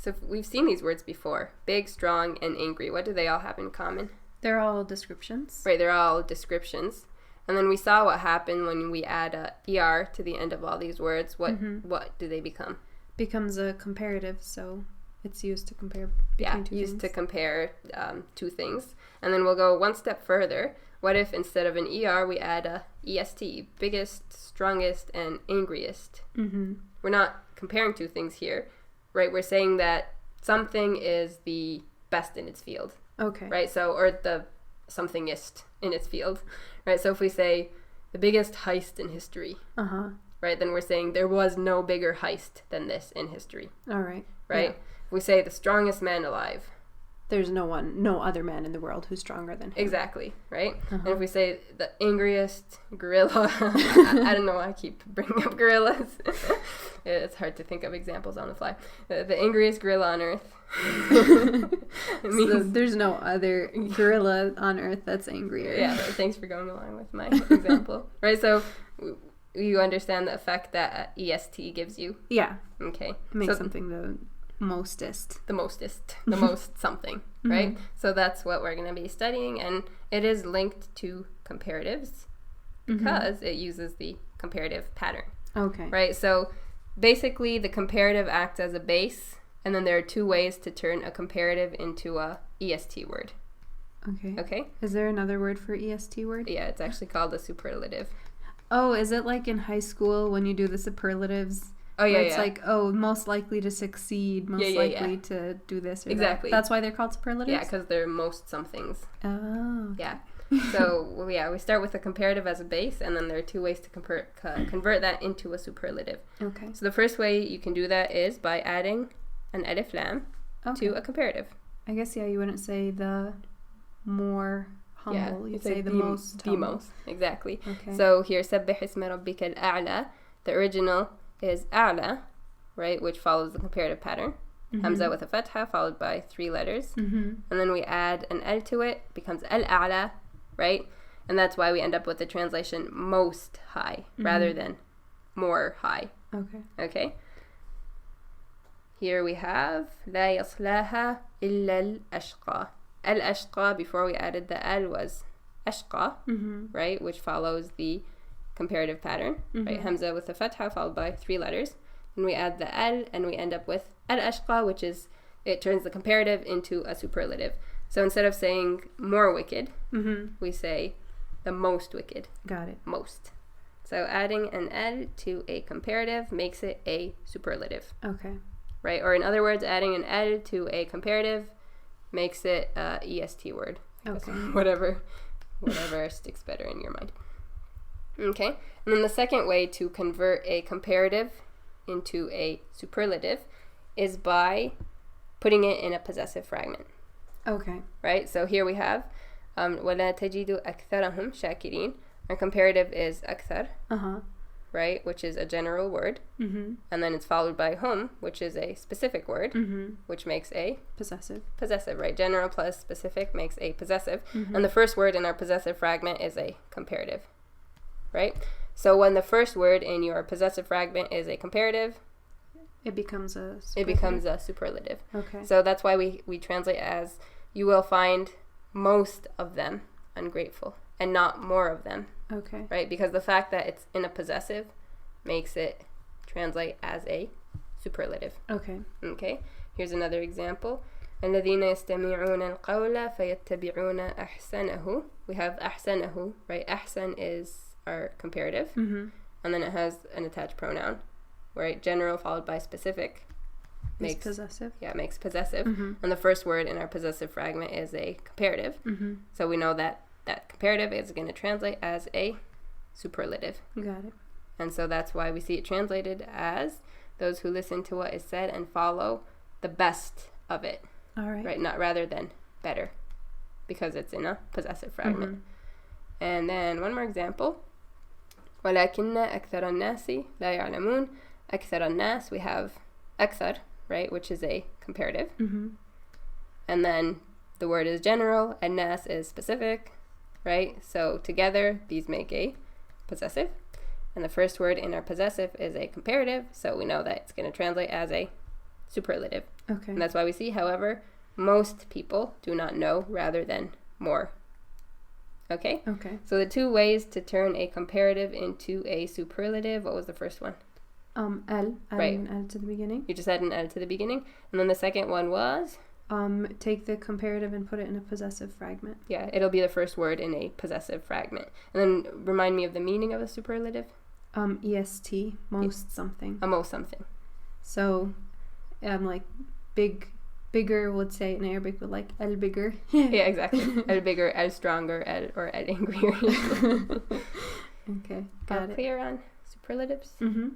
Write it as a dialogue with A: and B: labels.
A: So we've seen these words before. Big, strong, and angry. What do they all have in common?
B: They're all descriptions.
A: Right, they're all descriptions. And then we saw what happened when we add a ER to the end of all these words. What do they become?
B: Becomes a comparative, so it's used to compare between two
A: used
B: things.
A: to compare two things. And then we'll go one step further. What if instead of an ER we add a EST, biggest, strongest, and angriest?
B: Mm-hmm.
A: We're not comparing two things here, right? We're saying that something is the best in its field.
B: Okay.
A: Right? So, or the somethingest in its field, right? So if we say the biggest heist in history, right, then we're saying there was no bigger heist than this in history.
B: All right.
A: Right?
B: Yeah.
A: If we say the strongest man alive.
B: There's no other man in the world who's stronger than him.
A: Exactly, right? And if we say the angriest gorilla, I don't know why I keep bringing up gorillas. It's hard to think of examples on the fly. The angriest gorilla on Earth.
B: It means so there's no other gorilla on Earth that's angrier.
A: Yeah, thanks for going along with my example. Right, so you understand the effect that EST gives you?
B: Yeah.
A: Okay.
B: Makes something the mostest.
A: The most something, right? Mm-hmm. So that's what we're going to be studying, and it is linked to comparatives because it uses the comparative pattern.
B: Okay.
A: Right? So basically the comparative acts as a base, and then there are two ways to turn a comparative into a EST word.
B: Okay.
A: Okay?
B: Is there another word for EST word?
A: Yeah, it's actually called a superlative.
B: Oh, is it like in high school when you do the superlatives?
A: Oh, yeah,
B: it's like, most likely to succeed, most likely to do this or
A: exactly.
B: That. That's why they're called superlatives?
A: Yeah, because they're most somethings.
B: Oh.
A: Yeah. So, we start with a comparative as a base, and then there are two ways to convert that into a superlative.
B: Okay.
A: So the first way you can do that is by adding an alif lam to a comparative.
B: I guess, you wouldn't say the more humble. You'd say the most humble.
A: The most, exactly.
B: Okay.
A: So here, سبح اسم ربك الأعلى. The original is أعلى, right, which follows the comparative pattern. Hamza with a fatha followed by 3 letters. And then we add an al to it, becomes al-a'la, right? And that's why we end up with the translation most high rather than more high.
B: Okay.
A: Okay? Here we have لا يصلاها إلا الأشقى. Al-ashqa, before we added the al, was ashqa, right, which follows the comparative pattern, right? Hamza with a fatha followed by 3 letters. And we add the al, and we end up with al-ashqa, which is, it turns the comparative into a superlative. So instead of saying more wicked, we say the most wicked.
B: Got it.
A: Most. So adding an al to a comparative makes it a superlative.
B: Okay.
A: Right? Or in other words, adding an al to a comparative makes it a EST word.
B: Okay.
A: Whatever sticks better in your mind. Okay? And then the second way to convert a comparative into a superlative is by putting it in a possessive fragment.
B: Okay.
A: Right? So here we have وَلَا تَجِدُ أَكْثَرَهُمْ شَاكِرِينَ. Our comparative is أكثر, right, which is a general word. And then it's followed by hum, which is a specific word, which makes a
B: possessive,
A: right? General plus specific makes a possessive. And the first word in our possessive fragment is a comparative, right? So when the first word in your possessive fragment is a comparative,
B: it becomes a
A: superlative.
B: Okay.
A: So that's why we translate as, you will find most of them ungrateful and not more of them.
B: Okay.
A: Right? Because the fact that it's in a possessive makes it translate as a superlative.
B: Okay.
A: Okay. Here's another example. الذين يستمعون القول فيتبعون أحسنه. We have أحسنه, right? أحسن is our comparative. And then it has an attached pronoun, right? General followed by specific.
B: Makes possessive.
A: Yeah, it makes possessive. And the first word in our possessive fragment is a comparative. So we know that comparative is going to translate as a superlative.
B: Got it.
A: And so that's why we see it translated as those who listen to what is said and follow the best of it.
B: All right.
A: Right? Not rather than better, because it's in a possessive fragment. And then one more example. ولكن أكثر الناس لا يعلمون. أكثر الناس, we have أكثر, right, which is a comparative. And then the word is general and nas is specific, right? So together these make a possessive. And the first word in our possessive is a comparative, so we know that it's going to translate as a superlative.
B: Okay.
A: And that's why we see, however, most people do not know rather than more. Okay?
B: Okay.
A: So the two ways to turn a comparative into a superlative, what was the first one?
B: Adding an L to the beginning.
A: You just add an L to the beginning. And then the second one was?
B: Take the comparative and put it in a possessive fragment.
A: Yeah, it'll be the first word in a possessive fragment. And then remind me of the meaning of the superlative?
B: EST, most something.
A: Most something.
B: So, like bigger would say in Arabic with like el bigger.
A: Yeah, exactly. El bigger, el stronger, or el angrier.
B: Okay, got it.
A: Clear on superlatives?
B: Mm-hmm.